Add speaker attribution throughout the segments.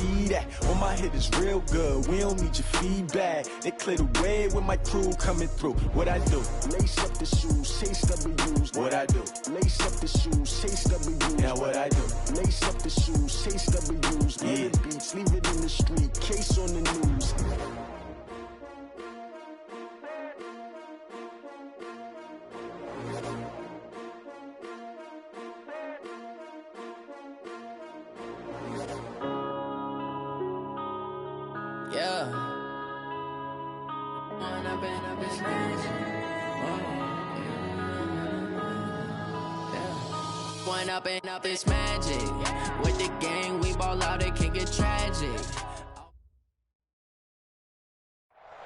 Speaker 1: see that? Well, my hit is real good, we don't need your feedback. They clear the way with my crew coming through. What I do? Lace up the shoes, chase W's. What I do? Lace up the shoes, chase W's. Now what I do? Lace up the shoes, chase W's. Yeah. Beats, leave it in the street, case on the news.
Speaker 2: Up this magic with the gang, we ball out, it can get tragic.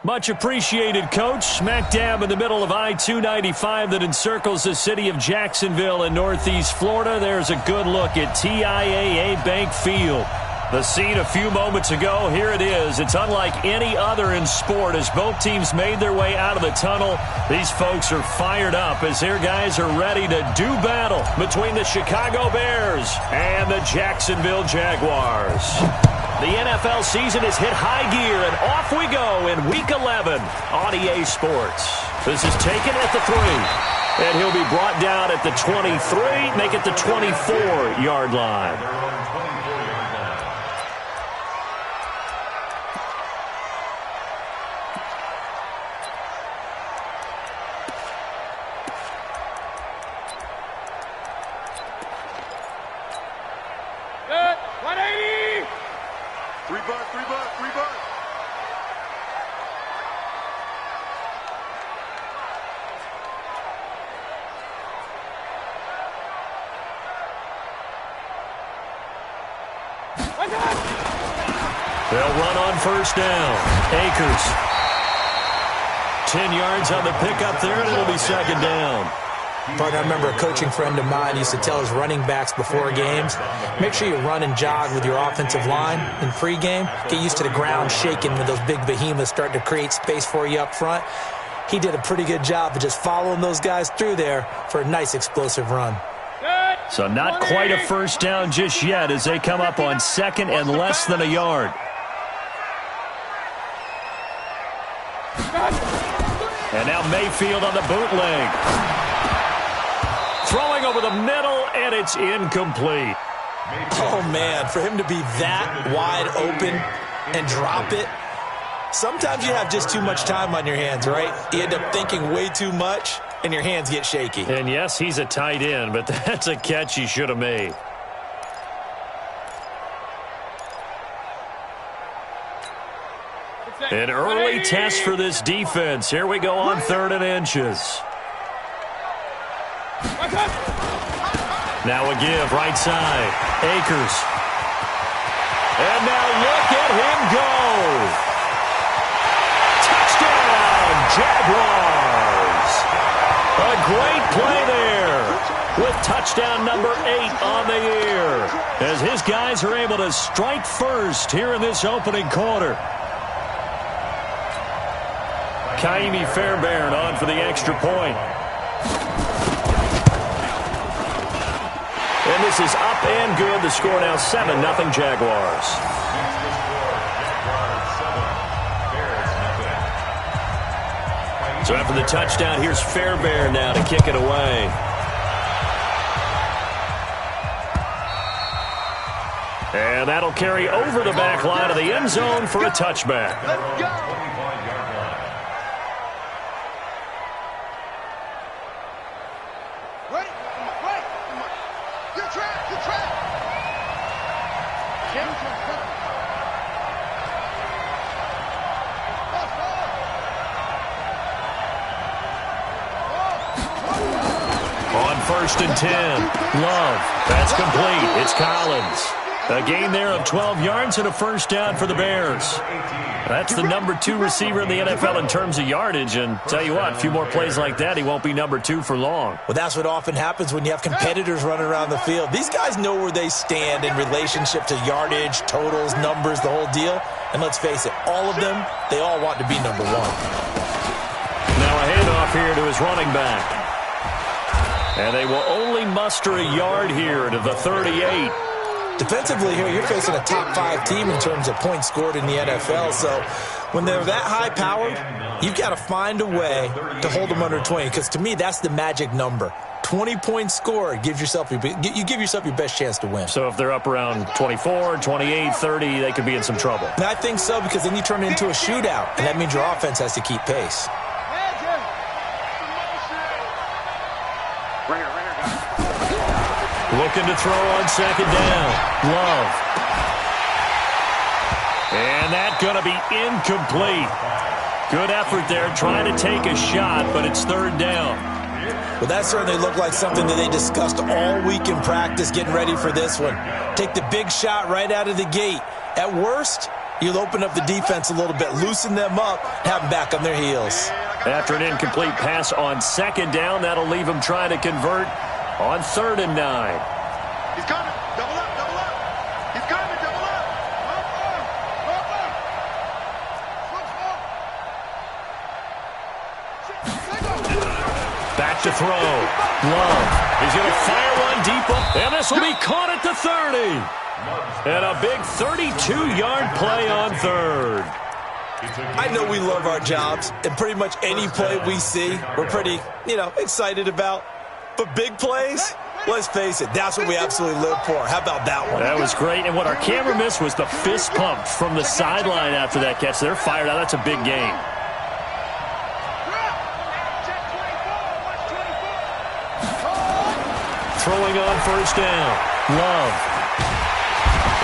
Speaker 3: Much appreciated, Coach. Smack dab in the middle of I-295 that encircles the city of Jacksonville in Northeast Florida. There's a good look at TIAA Bank Field. The scene a few moments ago, here it is. It's unlike any other in sport as both teams made their way out of the tunnel. These folks are fired up as their guys are ready to do battle between the Chicago Bears and the Jacksonville Jaguars. The NFL season has hit high gear, and off we go in Week 11 on EA Sports. This is taken at the 3, and he'll be brought down at the 23, make it the 24-yard line. They'll run on first down. Akers. 10 yards on the pickup there, and it'll be second down.
Speaker 4: Partner, I remember a coaching friend of mine used to tell his running backs before games, make sure you run and jog with your offensive line in pregame. Get used to the ground shaking when those big behemoths start to create space for you up front. He did a pretty good job of just following those guys through there for a nice explosive run.
Speaker 3: So not quite a first down just yet as they come up on second and less than a yard. And now Mayfield on the bootleg. Throwing over the middle, and it's incomplete.
Speaker 4: Oh, man, for him to be that wide open and drop it, sometimes you have just too much time on your hands, right? You end up thinking way too much, and your hands get shaky.
Speaker 3: And, yes, he's a tight end, but that's a catch he should have made. An early test for this defense. Here we go on 3rd and inches. Now a give, right side. Akers. And now look at him go. Touchdown, Jaguars. A great play there with touchdown number 8 on the year as his guys are able to strike first here in this opening quarter. Kaimi Fairbairn on for the extra point. And this is up and good. The score now 7-0 Jaguars. So after the touchdown, here's Fairbairn now to kick it away. And that'll carry over the back line of the end zone for a touchback.
Speaker 5: Let's go.
Speaker 3: On 1st and 10, Love. That's complete. It's Collins. A gain there of 12 yards and a first down for the Bears. That's the number 2 receiver in the NFL in terms of yardage. And tell you what, a few more plays like that, he won't be number 2 for long.
Speaker 4: Well, that's what often happens when you have competitors running around the field. These guys know where they stand in relationship to yardage, totals, numbers, the whole deal. And let's face it, all of them, they all want to be number 1.
Speaker 3: Now a handoff here to his running back. And they will only muster a yard here to the 38.
Speaker 4: Defensively here, you're facing a top 5 team in terms of points scored in the NFL. So when they're that high-powered, you've got to find a way to hold them under 20, because to me, that's the magic number. 20 points scored, you give yourself your best chance to win.
Speaker 3: So if they're up around 24, 28, 30, they could be in some trouble.
Speaker 4: And I think so, because then you turn it into a shootout, and that means your offense has to keep pace.
Speaker 3: Looking to throw on second down. Love. And that's going to be incomplete. Good effort there, trying to take a shot, but it's third down.
Speaker 4: Well, that certainly looked like something that they discussed all week in practice, getting ready for this one. Take the big shot right out of the gate. At worst, you'll open up the defense a little bit, loosen them up, have them back on their heels.
Speaker 3: After an incomplete pass on second down, that'll leave them trying to convert on 3rd and 9.
Speaker 5: He's coming. Double up, double up. He's coming, double up.
Speaker 3: Back to throw. Love. He's going to fire one deep up, and this will be caught at the 30. And a big 32-yard play on 3rd.
Speaker 4: I know we love our jobs, and pretty much any play we see, we're pretty, excited about. But big plays, let's face it, that's what we absolutely live for. How about that one?
Speaker 3: That was great. And what our camera missed was the fist pump from the sideline after that catch. They're fired out. That's a big game. Throwing on first down. Love.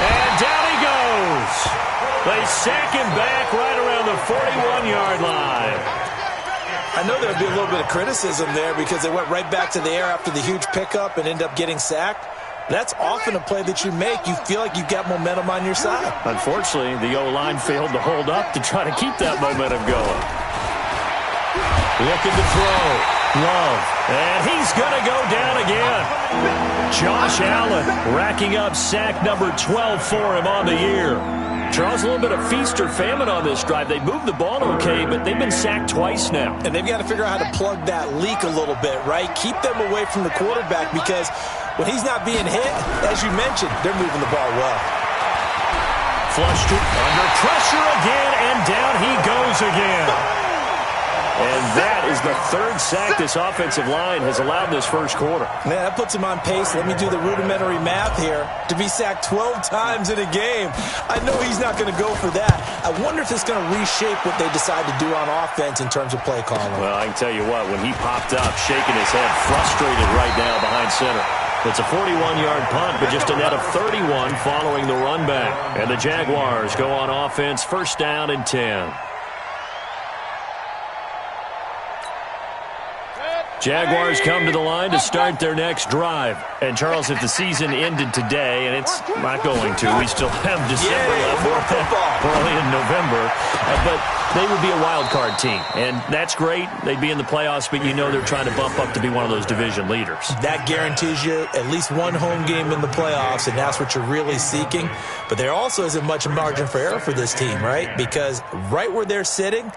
Speaker 3: And down he goes. They sack him back right around the 41-yard line.
Speaker 4: I know there'll be a little bit of criticism there because they went right back to the air after the huge pickup and end up getting sacked. That's often a play that you make. You feel like you've got momentum on your side.
Speaker 3: Unfortunately, the O-line failed to hold up to try to keep that momentum going. Looking to throw. Love. And he's going to go down again. Josh Allen racking up sack number 12 for him on the year. Charles, a little bit of feast or famine on this drive. They moved the ball okay, but they've been sacked twice now.
Speaker 4: And they've got to figure out how to plug that leak a little bit, right? Keep them away from the quarterback, because when he's not being hit, as you mentioned, they're moving the ball well.
Speaker 3: Flushed it under pressure again, and down he goes again. And that is the 3rd sack this offensive line has allowed this first quarter.
Speaker 4: Man, that puts him on pace. Let me do the rudimentary math here. To be sacked 12 times in a game, I know he's not going to go for that. I wonder if it's going to reshape what they decide to do on offense in terms of play calling.
Speaker 3: Well, I can tell you what, when he popped up, shaking his head, frustrated right now behind center. It's a 41-yard punt, but just a net of 31 following the run back. And the Jaguars go on offense, first down and 10. Jaguars come to the line to start their next drive. And, Charles, if the season ended today, and it's not going to, we still have December left.
Speaker 4: More football.
Speaker 3: Early in November. But they would be a wild card team. And that's great. They'd be in the playoffs, but you know they're trying to bump up to be one of those division leaders. That
Speaker 4: guarantees you at least one home game in the playoffs, and that's what you're really seeking. But there also isn't much margin for error for this team, right? Because right where they're sitting,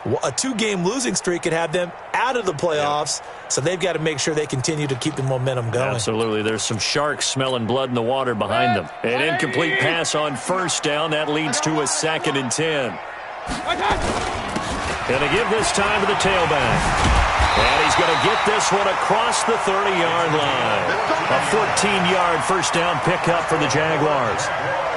Speaker 4: a 2-game losing streak could have them out of the playoffs, so they've got to make sure they continue to keep the momentum going.
Speaker 3: Absolutely. There's some sharks smelling blood in the water behind them. An incomplete pass on first down. That leads to a 2nd and 10. And they give this time to the tailback. And he's going to get this one across the 30-yard line. A 14-yard first down pickup for the Jaguars.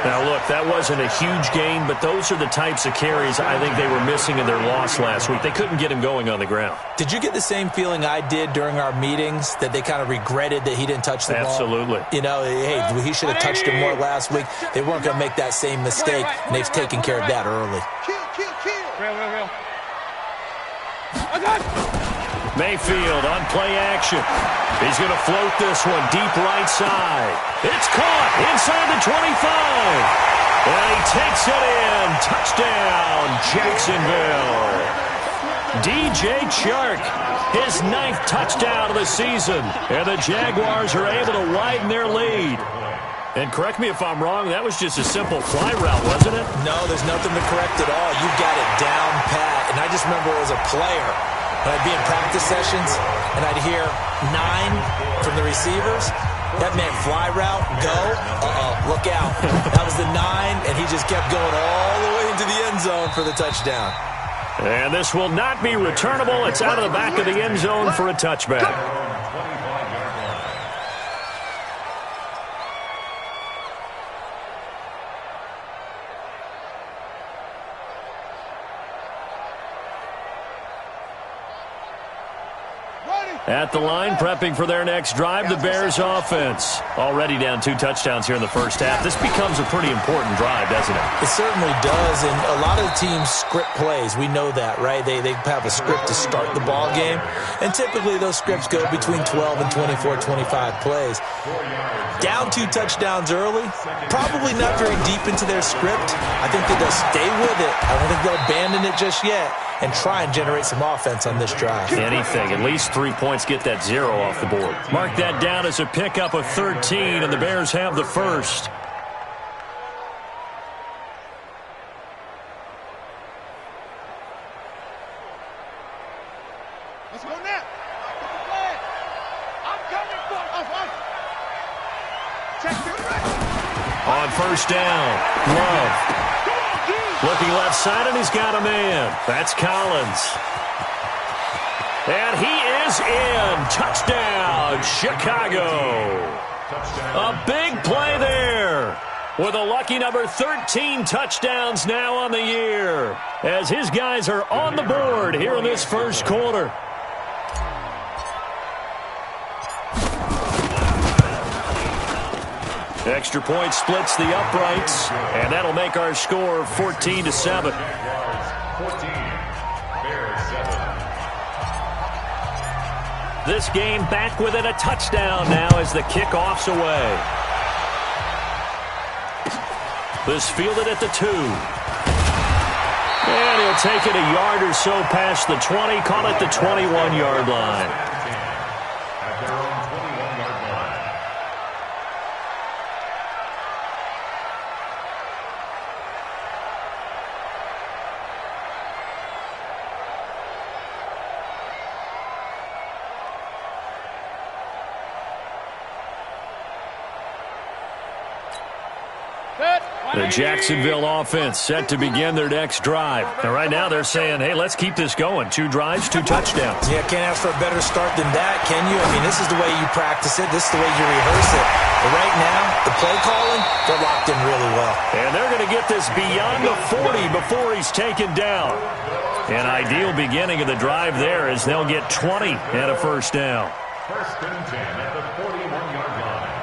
Speaker 3: Now, look, that wasn't a huge gain, but those are the types of carries I think they were missing in their loss last week. They couldn't get him going on the ground.
Speaker 4: Did you get the same feeling I did during our meetings, that they kind of regretted that he didn't touch the ball?
Speaker 3: Absolutely.
Speaker 4: You know, hey, he should have touched it more last week. They weren't going to make that same mistake, and they've taken care of that early.
Speaker 5: Real.
Speaker 3: Mayfield on play action. He's going to float this one deep right side. It's caught inside the 25. And he takes it in. Touchdown, Jacksonville. DJ Chark, his 9th touchdown of the season. And the Jaguars are able to widen their lead. And correct me if I'm wrong, that was just a simple fly route, wasn't it?
Speaker 4: No, there's nothing to correct at all. You got it down pat. And I just remember as a player, when I'd be in practice sessions and I'd hear 9 from the receivers, That man fly route, go. Look out. That was the 9, and he just kept going all the way into the end zone for the touchdown.
Speaker 3: And this will not be returnable. It's out of the back of the end zone for a touchback. At the line, prepping for their next drive, the Bears offense. Already down 2 touchdowns here in the first half. This becomes a pretty important drive, doesn't it?
Speaker 4: It certainly does, and a lot of the teams script plays. We know that, right? They have a script to start the ball game, and typically those scripts go between 12 and 24, 25 plays. Down 2 touchdowns early, probably not very deep into their script. I think that they'll stay with it. I don't think they'll abandon it just yet and try and generate some offense on this drive.
Speaker 3: Anything. At least 3 points, get that 0 off the board. Mark that down as a pickup of 13, and the Bears have the first.
Speaker 5: Let's go now. I'm coming for
Speaker 3: On first down, Love. Looking left side, and he's got a man. That's Collins. And he is in. Touchdown, Chicago. A big play there. With a lucky number 13 touchdowns now on the year, as his guys are on the board here in this first quarter. Extra point splits the uprights, and that'll make our score 14-7. This game back within a touchdown now as the kickoff's away. This fielded at the 2. And he'll take it a yard or so past the 20, call it the 21-yard line. The Jacksonville offense set to begin their next drive. And right now they're saying, hey, let's keep this going. 2 drives, 2 touchdowns.
Speaker 4: Yeah, can't ask for a better start than that, can you? I mean, this is the way you practice it. This is the way you rehearse it. But right now, the play calling, they're locked in really well.
Speaker 3: And they're going to get this beyond the 40 before he's taken down. An ideal beginning of the drive there as they'll get 20 and a first down.
Speaker 6: First and 10 at the 41-yard line.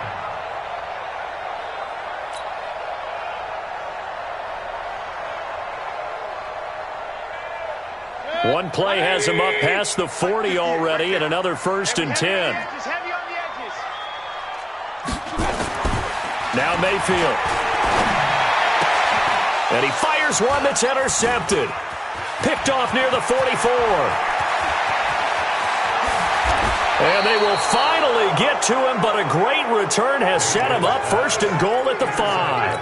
Speaker 3: One play has him up past the 40 already, and another first and 10. Now Mayfield. And he fires one that's intercepted. Picked off near the 44. And they will finally get to him, but a great return has set him up first and goal at the 5.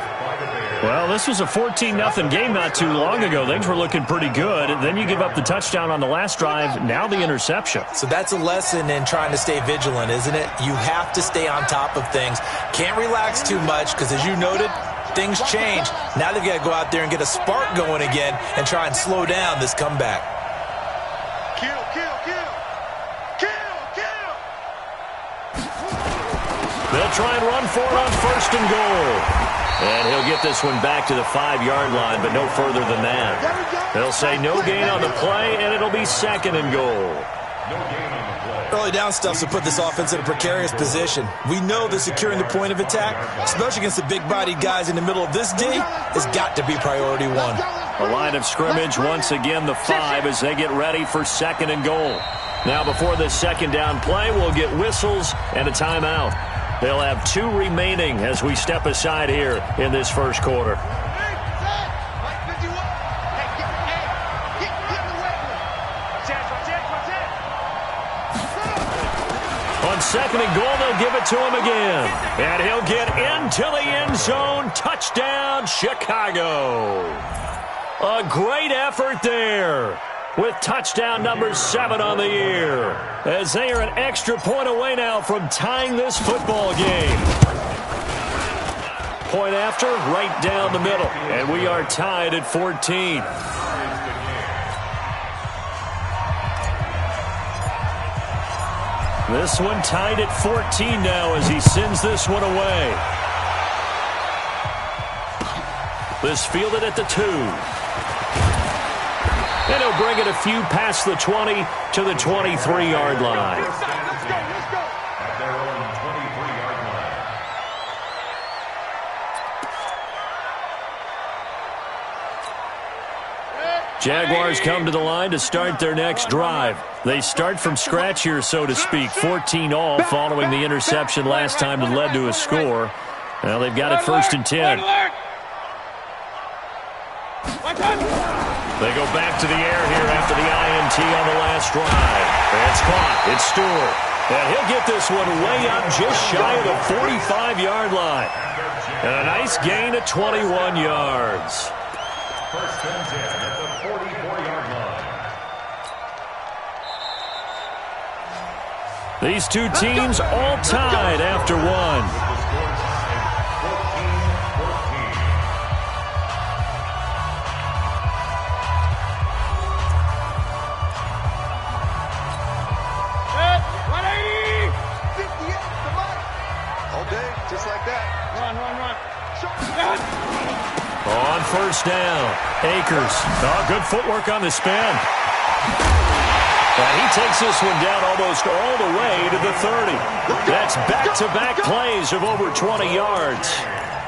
Speaker 3: Well, this was a 14-0 game not too long ago. Things were looking pretty good. Then you give up the touchdown on the last drive, now the interception.
Speaker 4: So that's a lesson in trying to stay vigilant, isn't it? You have to stay on top of things. Can't relax too much because, as you noted, things change. Now they've got to go out there and get a spark going again and try and slow down this comeback.
Speaker 5: Kill.
Speaker 3: They'll try and run for it on first and goal. And he'll get this one back to the 5-yard line, but no further than that. They'll say no gain on the play, and it'll be second and goal.
Speaker 4: Early down stuff to put this offense in a precarious position. We know that securing the point of attack, especially against the big-bodied guys in the middle of this D, has got to be priority 1.
Speaker 3: A line of scrimmage, once again the 5 as they get ready for second and goal. Now before this second down play, we'll get whistles and a timeout. They'll have 2 remaining as we step aside here in this first quarter. On second and goal, they'll give it to him again. And he'll get into the end zone. Touchdown, Chicago. A great effort there. with touchdown number 7 on the year, as they are an extra point away now from tying this football game. Point after, right down the middle, and we are tied at 14. This one tied at 14 now as he sends this one away. This fielded at the 2. And he'll bring it a few past the 20 to the 23-yard line.
Speaker 5: Let's go.
Speaker 6: At their own 23-yard line.
Speaker 3: Jaguars come to the line to start their next drive. They start from scratch here, so to speak. 14 all following the interception last time that led to a score. Well, they've got it 1st and 10. They go back to the air here after the INT on the last drive. It's caught. It's Stewart. And he'll get this one way up just shy of the 45-yard line. And a nice gain of 21 yards.
Speaker 6: 1st and 10 at the 44-yard line.
Speaker 3: These two teams all tied after one. On 1st down, Akers. Oh, good footwork on the spin. And he takes this one down almost all the way to the 30. That's back-to-back plays of over 20 yards.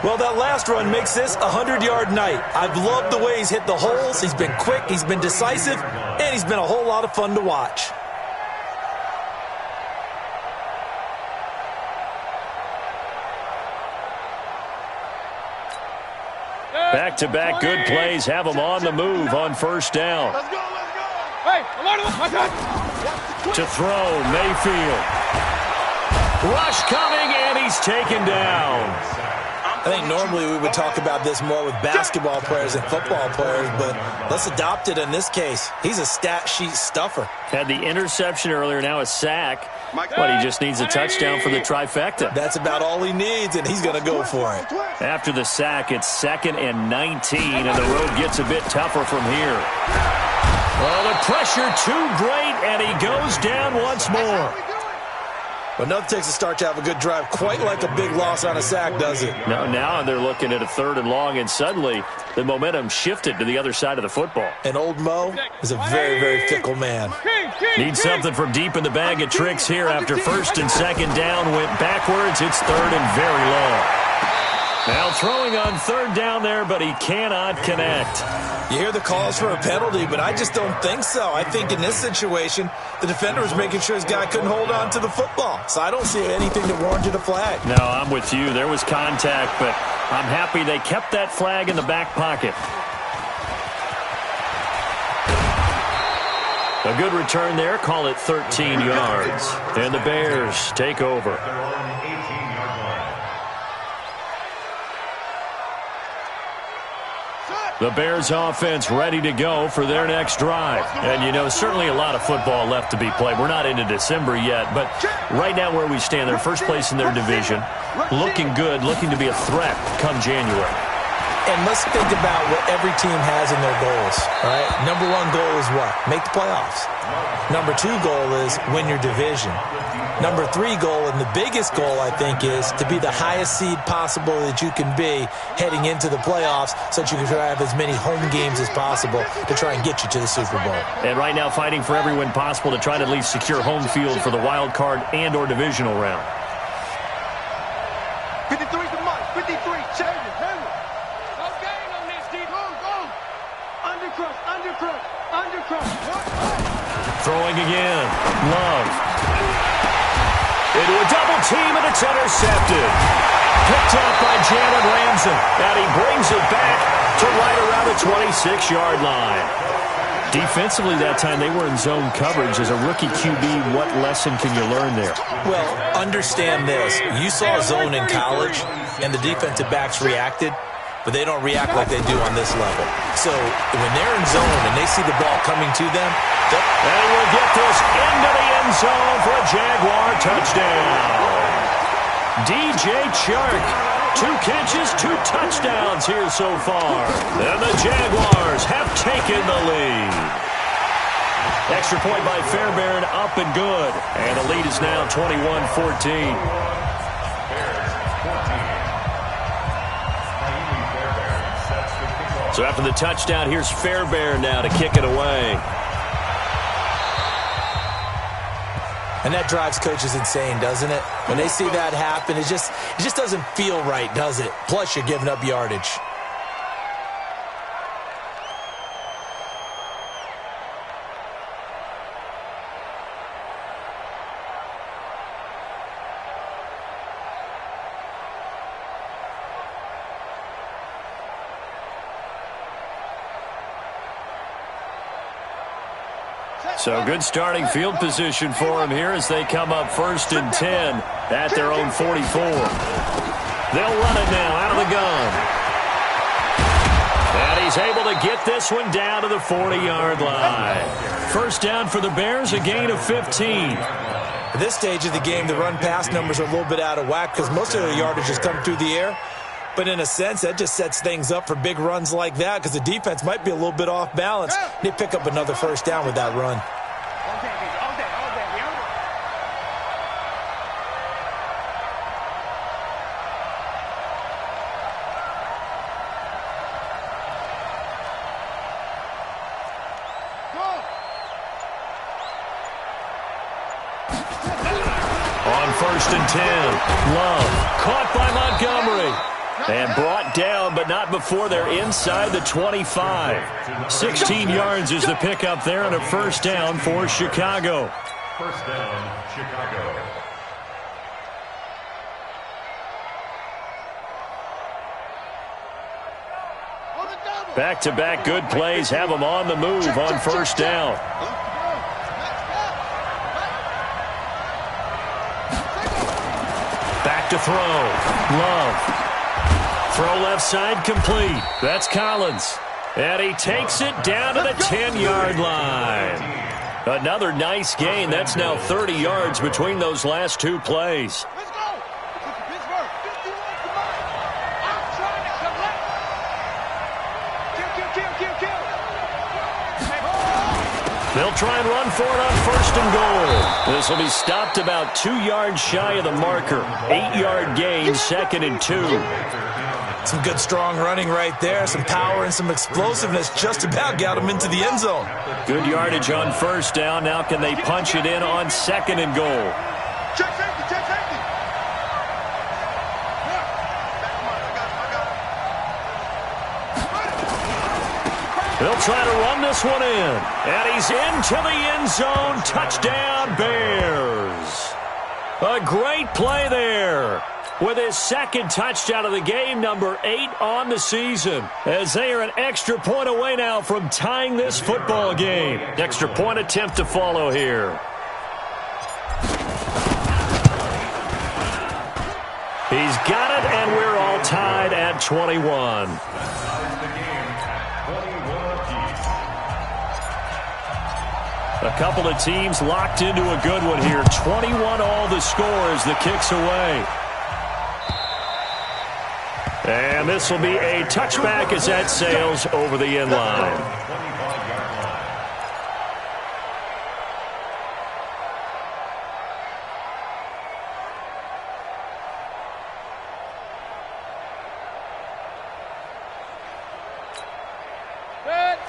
Speaker 4: Well, that last run makes this a 100-yard night. I've loved the way he's hit the holes. He's been quick, he's been decisive, and he's been a whole lot of fun to watch.
Speaker 3: Back-to-back good plays have him on the move on 1st down.
Speaker 5: Let's go. Hey,
Speaker 3: To throw, Mayfield. Rush coming, and he's taken down.
Speaker 4: I think normally we would talk about this more with basketball players and football players, but let's adopt it in this case. He's a stat sheet stuffer.
Speaker 3: Had the interception earlier, now a sack. But he just needs a touchdown for the trifecta.
Speaker 4: That's about all he needs, and he's going to go for it.
Speaker 3: After the sack, it's 2nd and 19, and the road gets a bit tougher from here. Well, the pressure too great, and he goes down once more.
Speaker 4: But nothing takes a start to have a good drive quite like a big loss on a sack, does it?
Speaker 3: Now they're looking at a 3rd and long, and suddenly the momentum shifted to the other side of the football.
Speaker 4: And old Mo is a very, very fickle man.
Speaker 3: Needs something from deep in the bag of tricks here after 1st and 2nd down went backwards. It's 3rd and very long. Now throwing on 3rd down there, but he cannot connect.
Speaker 4: You hear the calls for a penalty, but I just don't think so. I think in this situation, the defender was making sure his guy couldn't hold on to the football. So I don't see anything that warranted a flag.
Speaker 3: No, I'm with you. There was contact, but I'm happy they kept that flag in the back pocket. A good return there. Call it 13 yards. And the Bears take over. The Bears offense ready to go for their next drive. And, you know, certainly a lot of football left to be played. We're not into December yet, but right now where we stand, they're first place in their division. Looking good, looking to be a threat come January.
Speaker 4: And let's think about what every team has in their goals, right? Number 1 goal is what? Make the playoffs. Number 2 goal is win your division. Number 3 goal, and the biggest goal, I think, is to be the highest seed possible that you can be heading into the playoffs so that you can try to have as many home games as possible to try and get you to the Super Bowl.
Speaker 3: And right now fighting for every win possible to try to at least secure home field for the wild card and or divisional round.
Speaker 5: 53's the mark. 53. Change it. Go gain on this, D. Go. Undercrush.
Speaker 3: Throwing again. Love. Into a double team, and it's intercepted. Picked up by Jalen Ramsey, and he brings it back to right around the 26-yard line. Defensively that time, they were in zone coverage. As a rookie QB, what lesson can you learn there?
Speaker 4: Well, understand this. You saw zone in college, and the defensive backs reacted. but they don't react like they do on this level. So when they're in zone and they see the ball coming to them,
Speaker 3: they will get this into the end zone for a Jaguar touchdown. DJ Chark, 2 catches, 2 touchdowns here so far. And the Jaguars have taken the lead. Extra point by Fairbairn, up and good. And the lead is now 21-14. So after the touchdown, here's Fairbairn now to kick it away.
Speaker 4: And that drives coaches insane, doesn't it? When they see that happen, it just doesn't feel right, does it? Plus, you're giving up yardage.
Speaker 3: So good starting field position for him here as they come up 1st and 10 at their own 44. They'll run it now out of the gun. And he's able to get this one down to the 40-yard line. First down for the Bears, a gain of 15.
Speaker 4: At this stage of the game, the run-pass numbers are a little bit out of whack because most of the yardage has come through the air. But in a sense, that just sets things up for big runs like that because the defense might be a little bit off balance. They pick up another first down with that run.
Speaker 3: On 1st and 10, Love caught by Montgomery. And brought down, but not before they're inside the 25. 16 yards is the pickup there and a first down for Chicago.
Speaker 6: First down, Chicago.
Speaker 3: Back-to-back good plays have them on the move on first down. Back to throw. Love. Throw left side complete. That's Collins. And he takes it down to the 10-yard line. Another nice gain. That's now 30 yards between those last 2 plays.
Speaker 5: Let's go. Pittsburgh, 51, come on. I'm trying to collect. Kill.
Speaker 3: They'll try and run for it on 1st and goal. This will be stopped about 2 yards shy of the marker. 8-yard gain, 2nd and 2.
Speaker 4: Some good, strong running right there. Some power and some explosiveness just about got them into the end zone.
Speaker 3: Good yardage on first down. Now can they punch it in on 2nd and goal?
Speaker 5: Check safety.
Speaker 3: They'll try to run this one in. And he's into the end zone. Touchdown, Bears. A great play there. With his 2nd touchdown of the game, number 8 on the season, as they are an extra point away now from tying this football game. Extra point attempt to follow here. He's got it, and we're all tied at 21. A couple of teams locked into a good one here. 21 all the score as the kick's away. And this will be a touchback as that sails over the end line.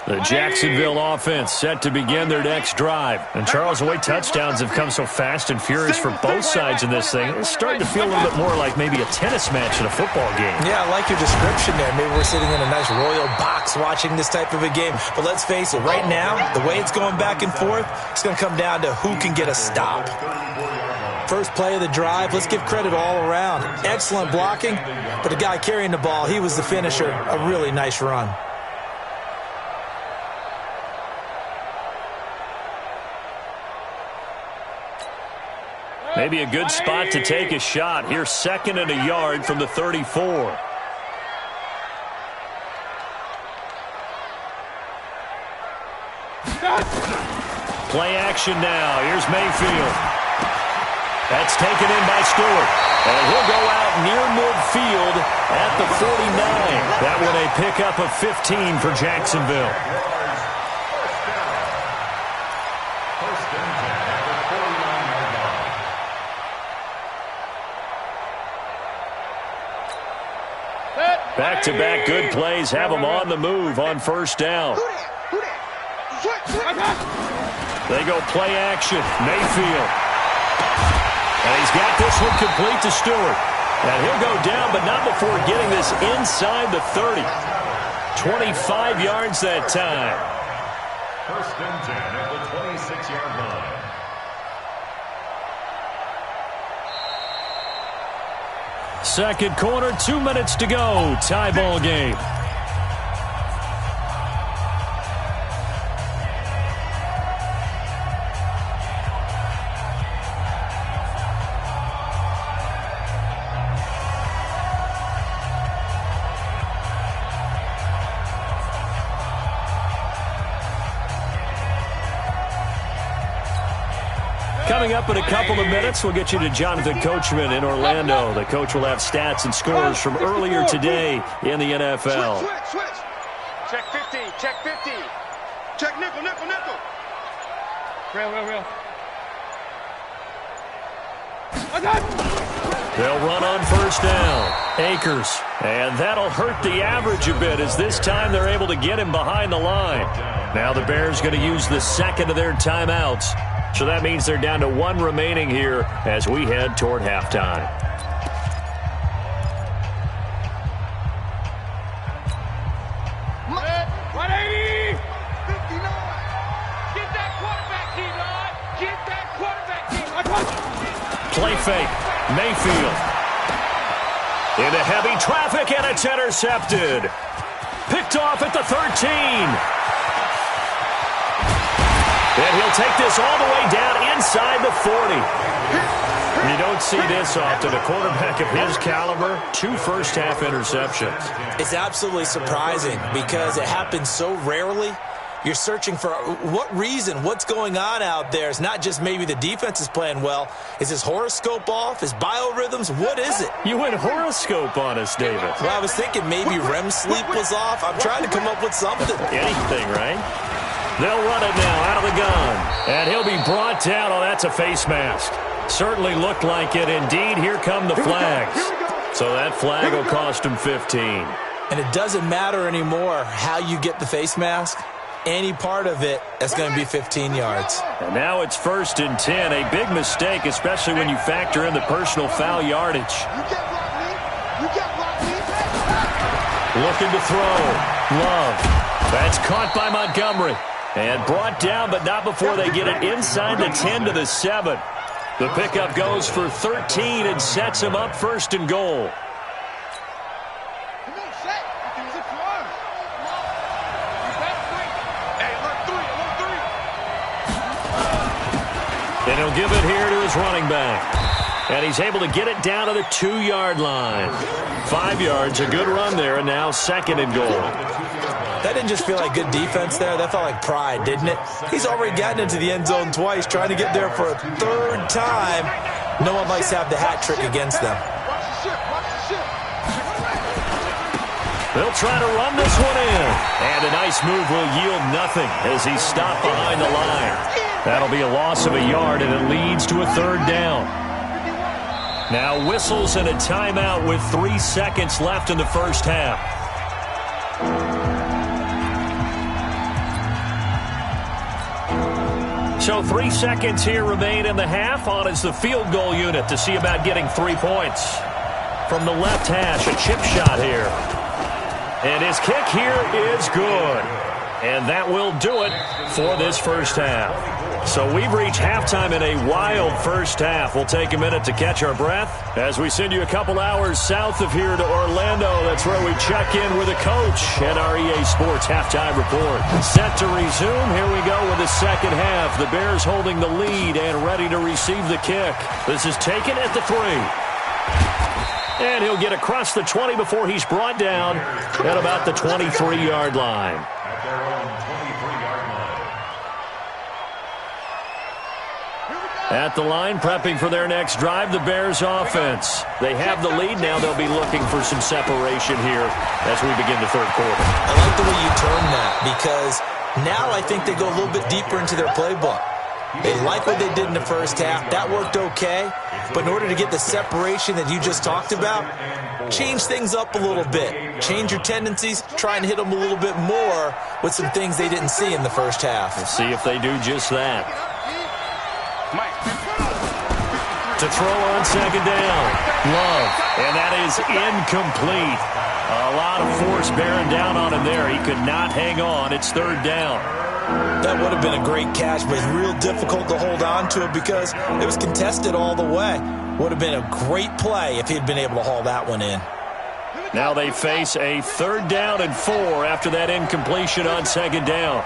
Speaker 3: The Jacksonville offense set to begin their next drive. And Charles, the way touchdowns have come so fast and furious for both sides in this thing, it's starting to feel a little bit more like maybe a tennis match in a football game.
Speaker 4: Yeah, I like your description there. Maybe we're sitting in a nice royal box watching this type of a game. But let's face it, right now, the way it's going back and forth, it's going to come down to who can get a stop. First play of the drive, let's give credit all around. Excellent blocking, but the guy carrying the ball, he was the finisher. A really nice run.
Speaker 3: Maybe a good spot to take a shot. Here's 2nd and a yard from the 34. Play action now. Here's Mayfield. That's taken in by Stewart. And he'll go out near midfield at the 49. That one a pickup of 15 for Jacksonville. Back-to-back good plays have them on the move on first down. They go play action. Mayfield. And he's got this one complete to Stewart. And he'll go down, but not before getting this inside the 30. 25 yards that time.
Speaker 6: First and 10 at the 26-yard line.
Speaker 3: Second quarter, 2 minutes to go. Tie ball game. Coming up in a couple of minutes, we'll get you to Jonathan Coachman in Orlando. The coach will have stats and scores from earlier today in the NFL.
Speaker 5: Switch. Check 50. Check 50. Check nickel. Real.
Speaker 3: They'll run on first down. Akers. And that'll hurt the average a bit as this time they're able to get him behind the line. Now the Bears going to use the second of their timeouts. So that means they're down to one remaining here as we head toward halftime. Play fake. Mayfield. Into heavy traffic, and it's intercepted. Picked off at the 13. And he'll take this all the way down inside the 40. You don't see this often. A quarterback of his caliber, 2 first-half interceptions.
Speaker 4: It's absolutely surprising because it happens so rarely. You're searching for what reason, what's going on out there. It's not just maybe the defense is playing well. Is his horoscope off? His biorhythms? What is it?
Speaker 3: You went horoscope on us, David.
Speaker 4: Well, I was thinking maybe REM sleep was off. I'm trying to come up with something.
Speaker 3: Anything, right? They'll run it now out of the gun. And he'll be brought down. Oh, that's a face mask. Certainly looked like it. Indeed, here come the flags. So that flag will cost him 15.
Speaker 4: And it doesn't matter anymore how you get the face mask. Any part of it, that's going to be 15 yards.
Speaker 3: And now it's 1st and 10. A big mistake, especially when you factor in the personal foul yardage. Looking to throw. Love. That's caught by Montgomery. And brought down, but not before they get it inside the 10 to the 7. The pickup goes for 13 and sets him up 1st and goal. And he'll give it here to his running back. And he's able to get it down to the 2-yard line. 5 yards, a good run there, and now 2nd and goal.
Speaker 4: That didn't just feel like good defense there. That felt like pride, didn't it? He's already gotten into the end zone twice, trying to get there for a 3rd time. No one likes to have the hat trick against them.
Speaker 3: They'll try to run this one in. And a nice move will yield nothing as he's stopped behind the line. That'll be a loss of a yard, and it leads to a 3rd down. Now whistles and a timeout with 3 seconds left in the first half. So 3 seconds here remain in the half. On is the field goal unit to see about getting 3 points. From the left hash, a chip shot here. And his kick here is good. And that will do it for this first half. So we've reached halftime in a wild first half. We'll take a minute to catch our breath as we send you a couple hours south of here to Orlando. That's where we check in with the coach and our EA Sports halftime report. Set to resume. Here we go with the second half. The Bears holding the lead and ready to receive the kick. This is taken at the 3. And he'll get across the 20 before he's brought down at about the 23-yard line.
Speaker 6: At their own 23-yard line.
Speaker 3: At the line, prepping for their next drive, the Bears offense. They have the lead. Now they'll be looking for some separation here as we begin the third quarter.
Speaker 4: I like the way you term that because now I think they go a little bit deeper into their playbook. They like what they did in the first half. That worked okay. But in order to get the separation that you just talked about, change things up a little bit. Change your tendencies. Try and hit them a little bit more with some things they didn't see in the first half.
Speaker 3: We'll see if they do just that. To throw on second down. Love. And that is incomplete. A lot of force bearing down on him there. He could not hang on. It's third down.
Speaker 4: That would have been a great catch, but it's real difficult to hold on to it because it was contested all the way. Would have been a great play if he'd been able to haul that one in.
Speaker 3: Now they face a third down and 4 after that incompletion on second down.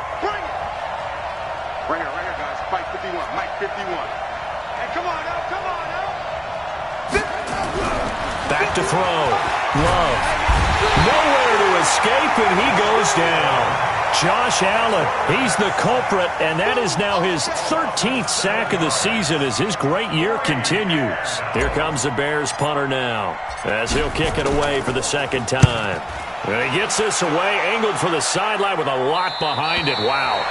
Speaker 5: Right here, guys. Mike 51. Mike 51. Hey, come on now.
Speaker 3: Back to throw. Love. Nowhere to escape, and he goes down. Josh Allen, he's the culprit, and that is now his 13th sack of the season as his great year continues. Here comes the Bears punter now as he'll kick it away for the second time. And he gets this away, angled for the sideline with a lot behind it. Wow.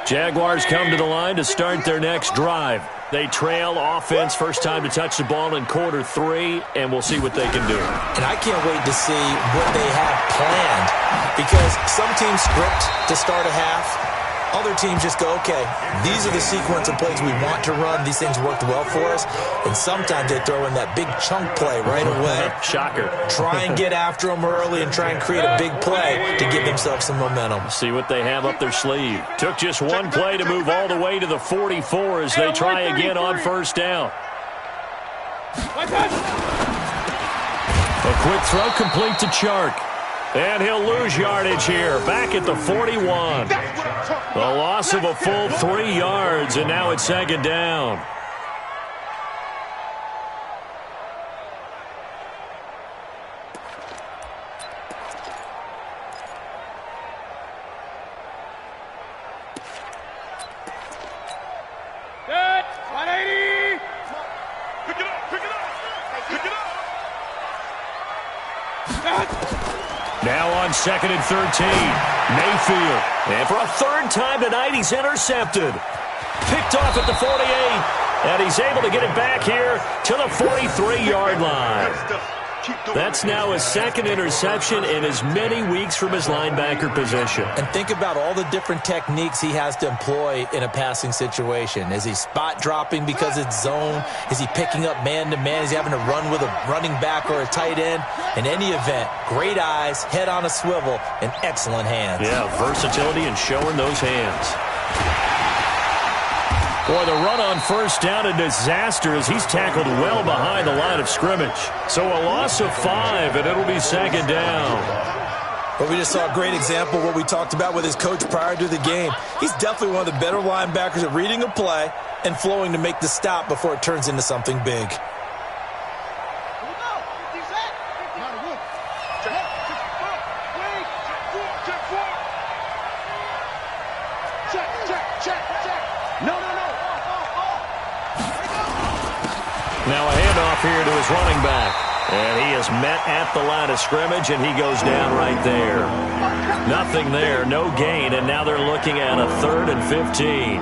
Speaker 3: Jaguars come to the line to start their next drive. They trail offense, first time to touch the ball in quarter 3, and we'll see what they can do.
Speaker 4: And I can't wait to see what they have planned because some teams script to start a half. Other teams just go, okay, these are the sequence of plays we want to run. These things worked well for us. And sometimes they throw in that big chunk play right away.
Speaker 3: Shocker.
Speaker 4: Try and get after them early and try and create a big play to give themselves some momentum.
Speaker 3: See what they have up their sleeve. Took just one play to move all the way to the 44 as they try again on first down. A quick throw complete to Chark. And he'll lose yardage here. Back at the 41. The loss of a full 3 yards, and now it's second down.
Speaker 5: Good. 180. Pick it up.
Speaker 3: Now on second and 13, Mayfield. And for a third time tonight, he's intercepted. Picked off at the 48, and he's able to get it back here to the 43-yard line. That's now his second interception in as many weeks from his linebacker position.
Speaker 4: And think about all the different techniques he has to employ in a passing situation. Is he spot dropping because it's zone? Is he picking up man-to-man? Is he having to run with a running back or a tight end? In any event, great eyes, head on a swivel, and excellent hands.
Speaker 3: Yeah, versatility and showing those hands. Boy, the run on first down, a disaster as he's tackled well behind the line of scrimmage. So a loss of 5, and it'll be second down.
Speaker 4: But we just saw a great example of what we talked about with his coach prior to the game. He's definitely one of the better linebackers at reading a play and flowing to make the stop before it turns into something big.
Speaker 3: Now a handoff here to his running back. And he is met at the line of scrimmage, and he goes down right there. Nothing there, no gain, and now they're looking at a 3rd and 15.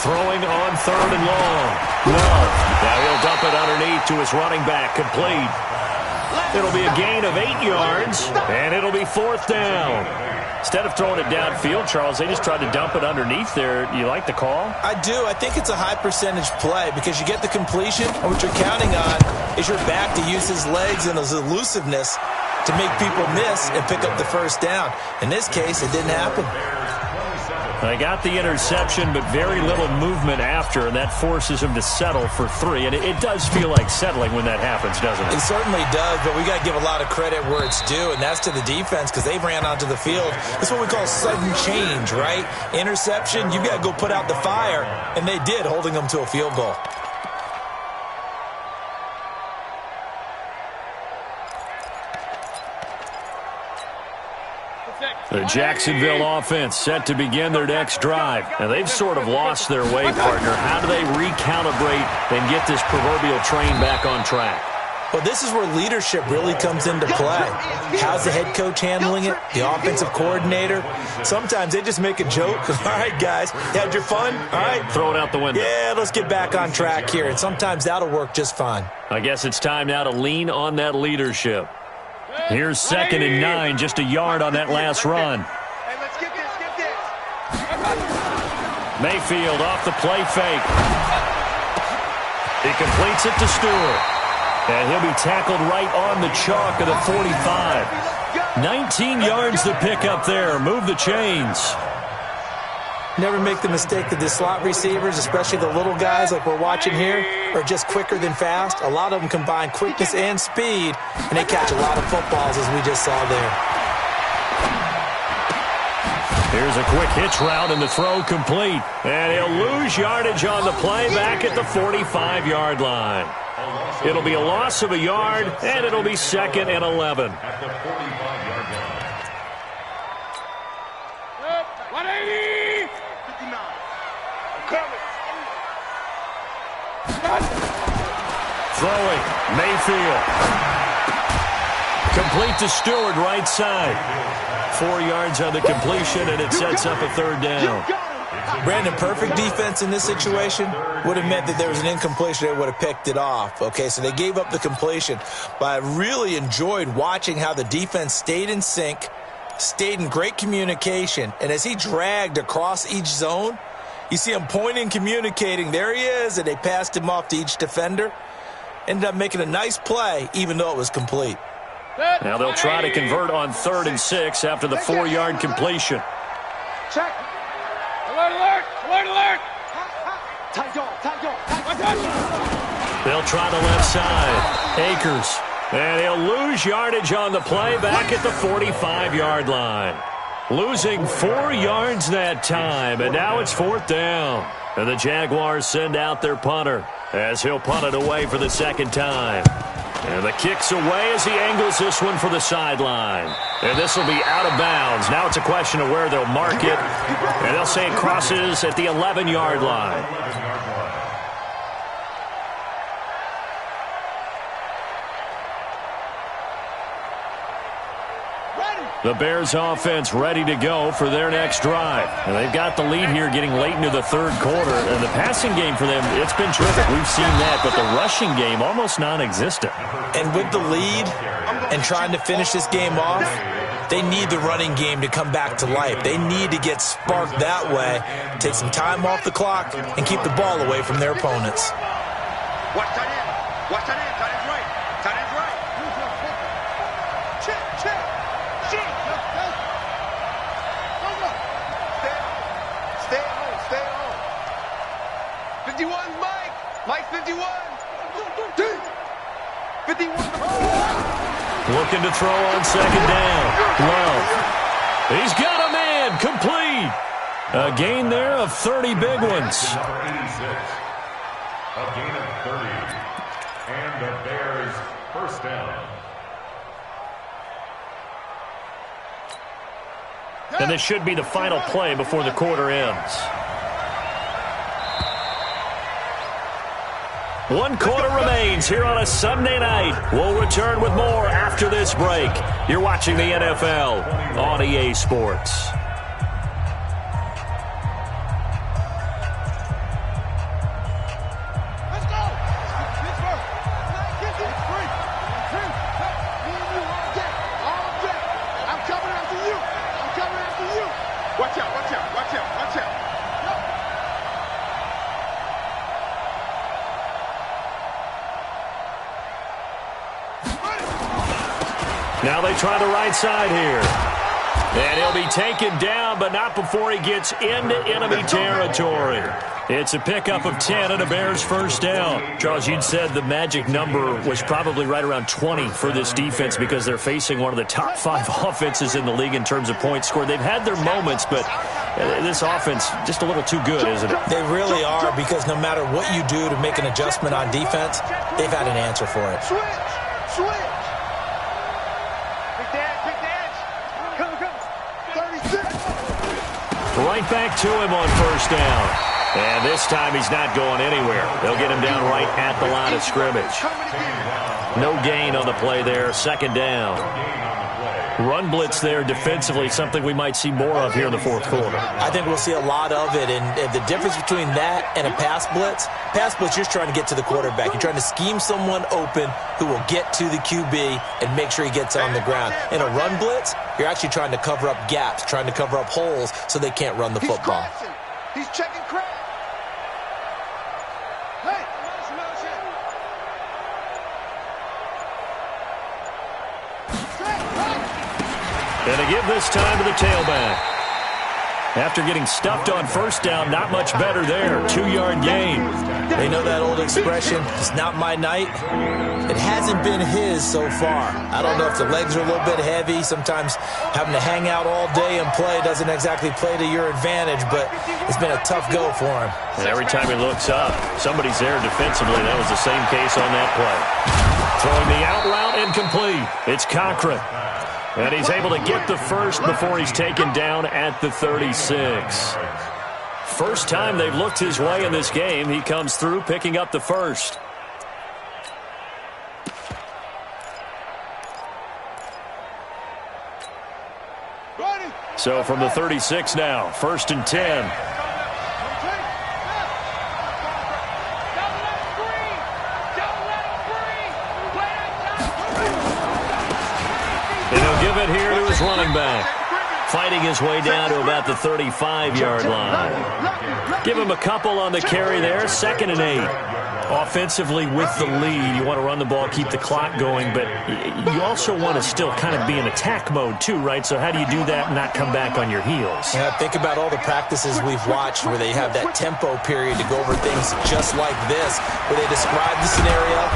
Speaker 3: Throwing on 3rd and long. Love. Now he'll dump it underneath to his running back. Complete. It'll be a gain of 8 yards, and it'll be 4th down. Instead of throwing it downfield, Charles, they just tried to dump it underneath there. You like the call?
Speaker 4: I do. I think it's a high percentage play because you get the completion, and what you're counting on is your back to use his legs and his elusiveness to make people miss and pick up the first down. In this case, it didn't happen.
Speaker 3: They got the interception, but very little movement after, and that forces him to settle for 3. And it does feel like settling when that happens, doesn't it?
Speaker 4: It certainly does, but we got to give a lot of credit where it's due, and that's to the defense because they ran onto the field. That's what we call sudden change, right? Interception, you've got to go put out the fire, and they did, holding them to a field goal.
Speaker 3: The Jacksonville offense set to begin their next drive. And they've sort of lost their way, partner. How do they recalibrate and get this proverbial train back on track?
Speaker 4: Well, this is where leadership really comes into play. How's the head coach handling it? The offensive coordinator? Sometimes they just make a joke. All right, guys, you had your fun? All right.
Speaker 3: Throw it out the window.
Speaker 4: Yeah, let's get back on track here. And sometimes that'll work just fine.
Speaker 3: I guess it's time now to lean on that leadership. Here's 2nd and 9, just a yard on that last run.
Speaker 5: Hey, let's get this.
Speaker 3: Mayfield off the play fake. He completes it to Stewart. And he'll be tackled right on the chalk of the 45. 19 yards to pick up there. Move the chains.
Speaker 4: Never make the mistake that the slot receivers, especially the little guys like we're watching here, are just quicker than fast. A lot of them combine quickness and speed, and they catch a lot of footballs, as we just saw there.
Speaker 3: Here's a quick hitch route, and the throw complete. And he'll lose yardage on the play back at the 45-yard line. It'll be a loss of a yard, and it'll be 2nd and 11.
Speaker 6: At the 45-yard line.
Speaker 5: 180! 59. I'm coming.
Speaker 3: Throwing, Mayfield. Complete to Stewart, right side. 4 yards on the completion, and it sets up a 3rd down.
Speaker 4: Brandon, perfect defense in this situation would have meant that there was an incompletion. They would have picked it off. Okay, so they gave up the completion. But I really enjoyed watching how the defense stayed in sync, stayed in great communication, and as he dragged across each zone, you see him pointing, communicating. There he is, and they passed him off to each defender. Ended up making a nice play, even though it was complete.
Speaker 3: Now they'll try to convert on 3rd and 6 after the 4-yard completion.
Speaker 5: Check. Alert, alert, alert, alert. Tight dog.
Speaker 3: They'll try the left side. Akers. And he'll lose yardage on the play back at the 45-yard line. Losing 4 yards that time, and now it's 4th down. And the Jaguars send out their punter as he'll punt it away for the 2nd time. And the kick's away as he angles this one for the sideline. And this will be out of bounds. Now it's a question of where they'll mark it. And they'll say it crosses at the 11-yard line. The Bears offense ready to go for their next drive. And they've got the lead here getting late into the 3rd quarter. And the passing game for them, it's been terrific. We've seen that. But the rushing game, almost non-existent.
Speaker 4: And with the lead and trying to finish this game off, they need the running game to come back to life. They need to get sparked that way, take some time off the clock, and keep the ball away from their opponents.
Speaker 5: Watch tight end. Watch tight end. Tight end's right. Tight end's right. Check. Stay home. 51, Mike. Mike, 51. 51.
Speaker 3: Looking to throw on 2nd down. Love. He's got a man. Complete. A gain there of 30 big ones.
Speaker 6: Number 86. A gain of 30. And the Bears 1st down.
Speaker 3: And this should be the final play before the quarter ends. 1 quarter remains here on a Sunday night. We'll return with more after this break. You're watching the NFL on EA Sports.
Speaker 5: Let's go. I'm coming after you. Watch out.
Speaker 3: Now they try the right side here. And he'll be taken down, but not before he gets into enemy territory. It's a pickup of 10 and a Bears first down. Charles, you'd said the magic number was probably right around 20 for this defense because they're facing one of the top 5 offenses in the league in terms of points scored. They've had their moments, but this offense just a little too good, isn't it?
Speaker 4: They really are, because no matter what you do to make an adjustment on defense, they've had an answer for it.
Speaker 5: Switch. Big dash. Come. 36.
Speaker 3: Right back to him on first down. And this time he's not going anywhere. They'll get him down right at the line of scrimmage. No gain on the play there. Second down. Run blitz there defensively, something we might see more of here in the fourth quarter.
Speaker 4: I think we'll see a lot of it, and the difference between that and a pass blitz, you're just trying to get to the quarterback. You're trying to scheme someone open who will get to the QB and make sure he gets on the ground. In a run blitz, you're actually trying to cover up gaps, trying to cover up holes so they can't run the football.
Speaker 5: He's checking crack. Hey,
Speaker 3: and to give this time to the tailback. After getting stuffed on first down, not much better there. 2-yard gain.
Speaker 4: They know that old expression, it's not my night. It hasn't been his so far. I don't know if the legs are a little bit heavy. Sometimes having to hang out all day and play doesn't exactly play to your advantage, but it's been a tough go for him.
Speaker 3: And every time he looks up, somebody's there defensively. That was the same case on that play. Throwing the out route incomplete. It's Cochran. And he's able to get the first before he's taken down at the 36. First time they've looked his way in this game. He comes through picking up the first. So from the 36 now, 1st and 10. And he'll give it here to his running back. Fighting his way down to about the 35-yard line. Give him a couple on the carry there. 2nd and 8. Offensively with the lead, you want to run the ball, keep the clock going, but you also want to still kind of be in attack mode too, right? So how do you do that and not come back on your heels?
Speaker 4: Yeah, think about all the practices we've watched where they have that tempo period to go over things just like this, where they describe the scenario,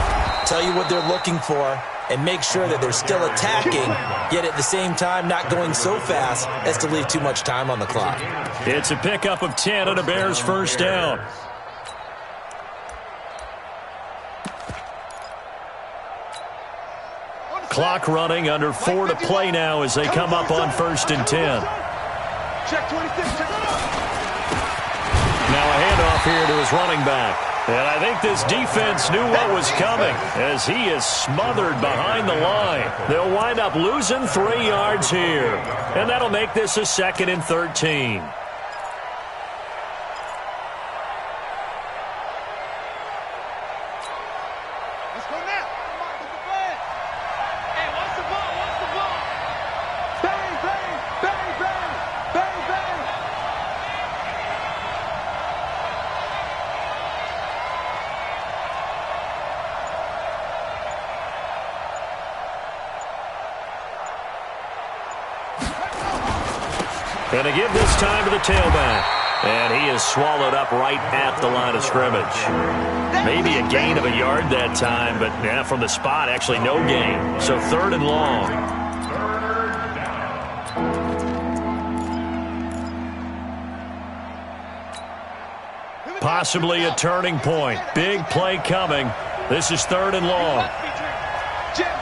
Speaker 4: tell you what they're looking for, and make sure that they're still attacking, yet at the same time not going so fast as to leave too much time on the clock.
Speaker 3: It's a pickup of 10 and a Bears first down. Clock running, under 4 to play now as they come up on 1st and 10.
Speaker 5: Check 26.
Speaker 3: Now a handoff here to his running back. And I think this defense knew what was coming as he is smothered behind the line. They'll wind up losing 3 yards here. And that'll make this a 2nd and 13.
Speaker 5: Let's go now. Hey, what's the ball? Bang, bang, bang, bang, bang, bang.
Speaker 3: And to give this time to the tailback. And he is swallowed up right at the line of scrimmage. Maybe a gain of a yard that time, but yeah, from the spot, actually no gain. So 3rd and long. Possibly a turning point. Big play coming. This is 3rd and long.
Speaker 5: Jim.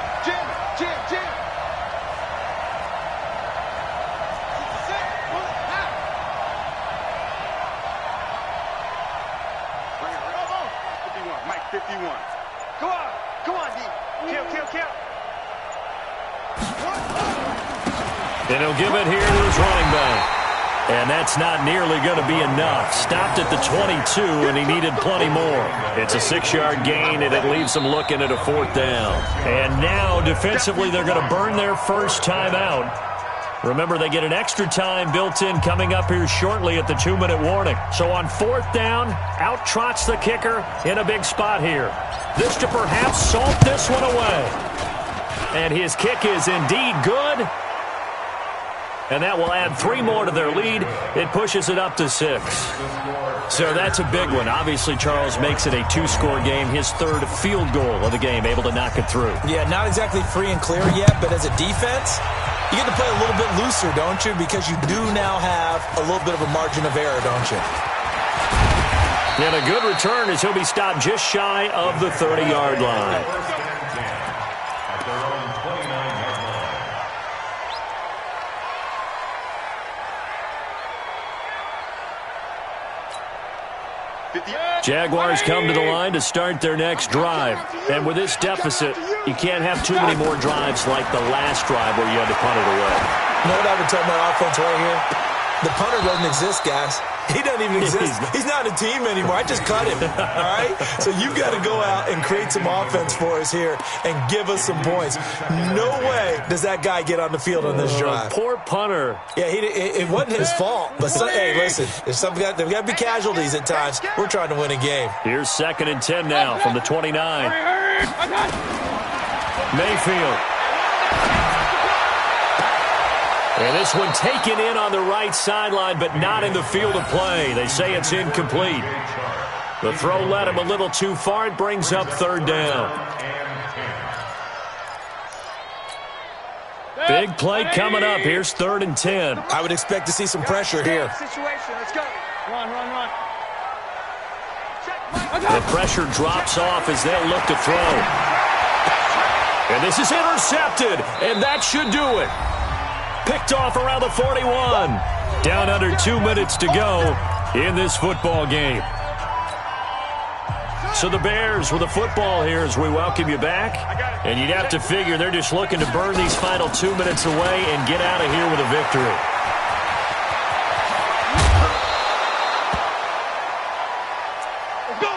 Speaker 5: Mike 51. Come on, D. Kill.
Speaker 3: And he'll give it here to his running back. And that's not nearly going to be enough. Stopped at the 22, and he needed plenty more. It's a 6-yard gain, and it leaves them looking at a 4th down. And now, defensively, they're going to burn their first timeout. Remember, they get an extra time built in coming up here shortly at the 2-minute warning. So on 4th down, out trots the kicker in a big spot here. This to perhaps salt this one away. And his kick is indeed good. and that will add 3 more to their lead. It pushes it up to 6. So that's a big one. Obviously, Charles makes it a 2-score game. His 3rd field goal of the game, able to knock it through.
Speaker 4: Yeah, not exactly free and clear yet, but as a defense, you get to play a little bit looser, don't you? Because you do now have a little bit of a margin of error, don't you?
Speaker 3: And a good return as he'll be stopped just shy of the 30-yard line. Jaguars come to the line to start their next drive. And with this deficit, you can't have too many more drives like the last drive where you had to punt it away.
Speaker 4: You know what I would tell my offense right here? The punter doesn't exist, guys. He doesn't even exist. He's not a team anymore. I just cut him, all right? So you've got to go out and create some offense for us here and give us some points. No way does that guy get on the field on this drive.
Speaker 3: Poor punter.
Speaker 4: Yeah, it wasn't his fault. But, hey, listen, there's got to be casualties at times. We're trying to win a game.
Speaker 3: Here's 2nd and 10 now from the 29. Mayfield. And this one taken in on the right sideline, but not in the field of play. They say it's incomplete. The throw led him a little too far. It brings up 3rd down. Big play coming up. Here's 3rd and 10.
Speaker 4: I would expect to see some pressure here.
Speaker 5: Let's go. Run.
Speaker 3: The pressure drops off as they'll look to throw. And this is intercepted, and that should do it. Picked off around the 41. Down under 2 minutes to go in this football game. So the Bears with the football here as we welcome you back. And you'd have to figure they're just looking to burn these final 2 minutes away and get out of here with a victory.
Speaker 5: Let's go.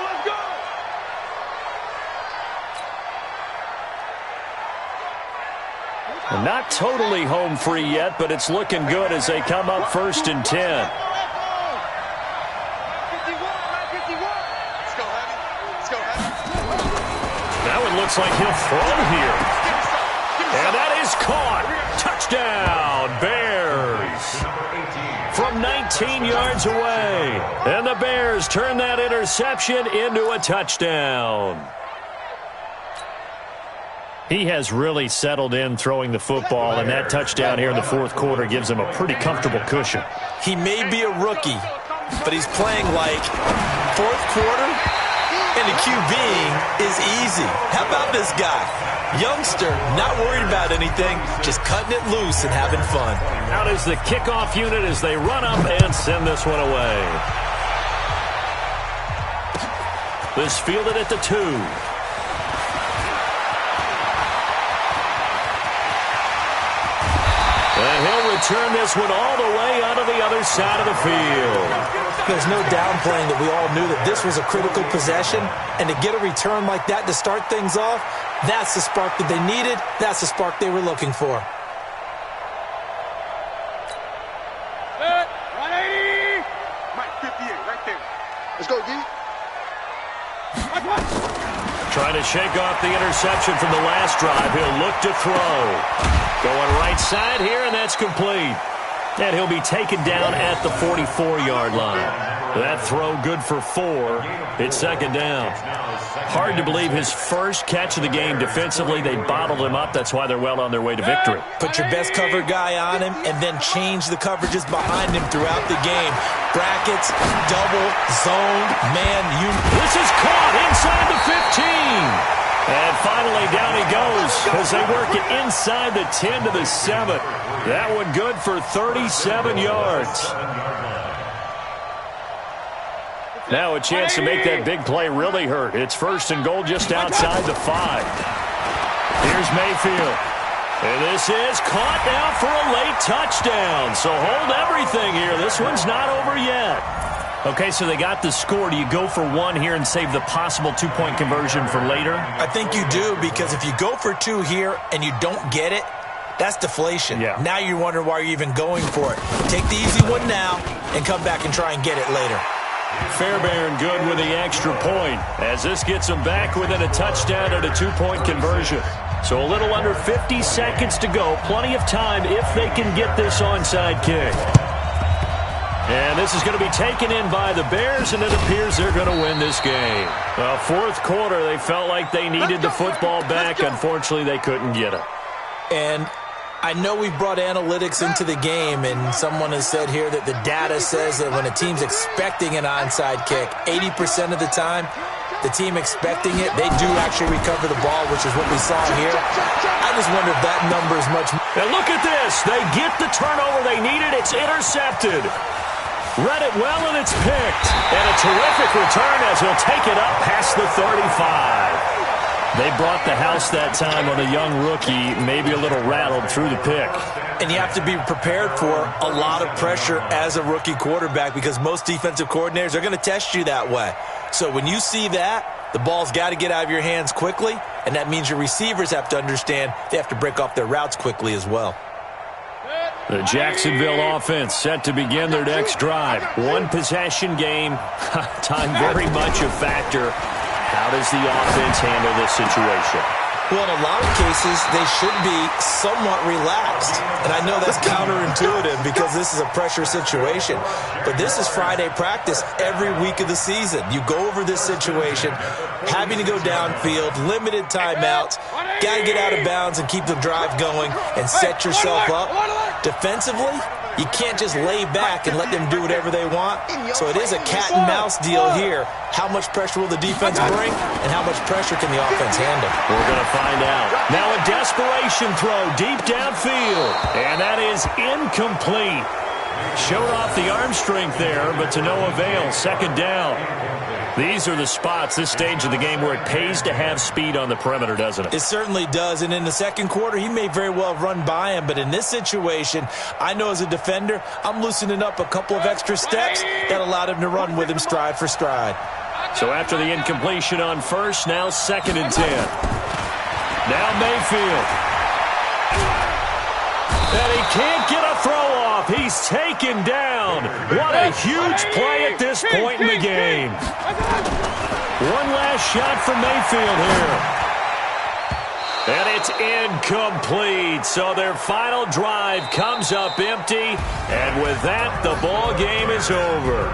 Speaker 3: And not totally home free yet, but it's looking good as they come up 1st and 10. That one looks like he'll throw here. And that is caught. Touchdown, Bears. From 19 yards away. And the Bears turn that interception into a touchdown. He has really settled in throwing the football, and that touchdown here in the 4th quarter gives him a pretty comfortable cushion.
Speaker 4: He may be a rookie, but he's playing like 4th quarter, and the QBing is easy. How about this guy? Youngster, not worried about anything, just cutting it loose and having fun.
Speaker 3: Out is the kickoff unit as they run up and send this one away. This fielded at the 2. And he'll return this one all the way onto the other side of the field.
Speaker 4: There's no downplaying that we all knew that this was a critical possession, and to get a return like that to start things off, that's the spark that they needed. That's the spark they were looking for.
Speaker 5: 180. Mike, 58, right there. Let's go, D.
Speaker 3: Trying to shake off the interception from the last drive. He'll look to throw. Going right side here, and that's complete. And he'll be taken down at the 44-yard line. That throw good for 4. It's 2nd down. Hard to believe his first catch of the game defensively. They bottled him up. That's why they're well on their way to victory.
Speaker 4: Put your best cover guy on him and then change the coverages behind him throughout the game. Brackets, double, zone, man,
Speaker 3: This is caught inside the 15. And finally, down he goes as they work it inside the 10 to the 7. That one good for 37 yards. Now a chance to make that big play really hurt. It's 1st and goal just outside the 5. Here's Mayfield. And this is caught now for a late touchdown. So hold everything here. This one's not over yet. Okay, so they got the score. Do you go for 1 here and save the possible 2-point conversion for later?
Speaker 4: I think you do, because if you go for 2 here and you don't get it, that's deflation.
Speaker 3: Yeah.
Speaker 4: Now you're wondering why you're even going for it. Take the easy one now and come back and try and get it later.
Speaker 3: Fairbairn good with the extra point as this gets them back within a touchdown and a 2-point conversion. So a little under 50 seconds to go. Plenty of time if they can get this onside kick. And this is going to be taken in by the Bears, and it appears they're going to win this game. Well, fourth quarter, they felt like they needed the football back. Unfortunately, they couldn't get it.
Speaker 4: And I know we brought analytics into the game, and someone has said here that the data says that when a team's expecting an onside kick, 80% of the time, the team expecting it, they do actually recover the ball, which is what we saw here. I just wonder if that number is much more.
Speaker 3: And look at this. They get the turnover they needed. It's intercepted. Read it well, and it's picked. And a terrific return as he'll take it up past the 35. They brought the house that time on a young rookie, maybe a little rattled through the pick.
Speaker 4: And you have to be prepared for a lot of pressure as a rookie quarterback because most defensive coordinators are going to test you that way. So when you see that, the ball's got to get out of your hands quickly, and that means your receivers have to understand they have to break off their routes quickly as well.
Speaker 3: The Jacksonville offense set to begin their next drive. One possession game. Time very much a factor. How does the offense handle this situation?
Speaker 4: Well, in a lot of cases, they should be somewhat relaxed. And I know that's counterintuitive because this is a pressure situation. But this is Friday practice every week of the season. You go over this situation, having to go downfield, limited timeouts, got to get out of bounds and keep the drive going and set yourself up. Defensively, you can't just lay back and let them do whatever they want. So it is a cat and mouse deal here. How much pressure will the defense bring, and how much pressure can the offense handle?
Speaker 3: We're going to find out. Now a desperation throw deep downfield, and that is incomplete. Showed off the arm strength there, but to no avail. Second down. These are the spots, this stage of the game, where it pays to have speed on the perimeter, doesn't it?
Speaker 4: It certainly does, and in the second quarter, he may very well run by him, but in this situation, I know as a defender, I'm loosening up a couple of extra steps that allowed him to run with him stride for stride.
Speaker 3: So after the incompletion on first, now 2nd and 10. Now Mayfield. And he can't get a throw off. He's taken down. What a huge play at this point in the game. One last shot from Mayfield here. And it's incomplete. So their final drive comes up empty. And with that, the ball game is over.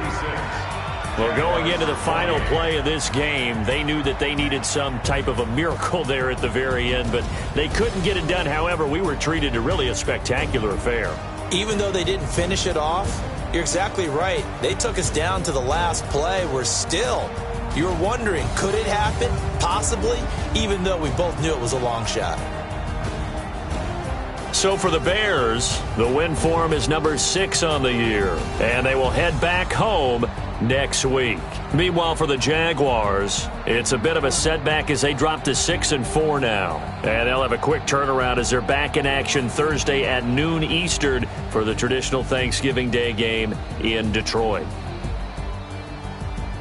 Speaker 3: Well, going into the final play of this game, they knew that they needed some type of a miracle there at the very end, but they couldn't get it done. However, we were treated to really a spectacular affair.
Speaker 4: Even though they didn't finish it off, you're exactly right. They took us down to the last play. We're still, you were wondering, could it happen? Possibly, even though we both knew it was a long shot.
Speaker 3: So for the Bears, the win form is number 6 on the year, and they will head back home next week. Meanwhile, for the Jaguars, it's a bit of a setback as they drop to 6-4 now. And they'll have a quick turnaround as they're back in action Thursday at noon Eastern for the traditional Thanksgiving Day game in Detroit.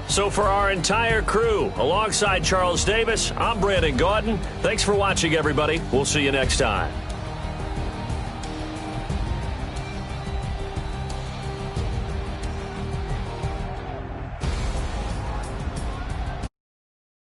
Speaker 3: So for our entire crew, alongside Charles Davis, I'm Brandon Gaudin. Thanks for watching, everybody. We'll see you next time.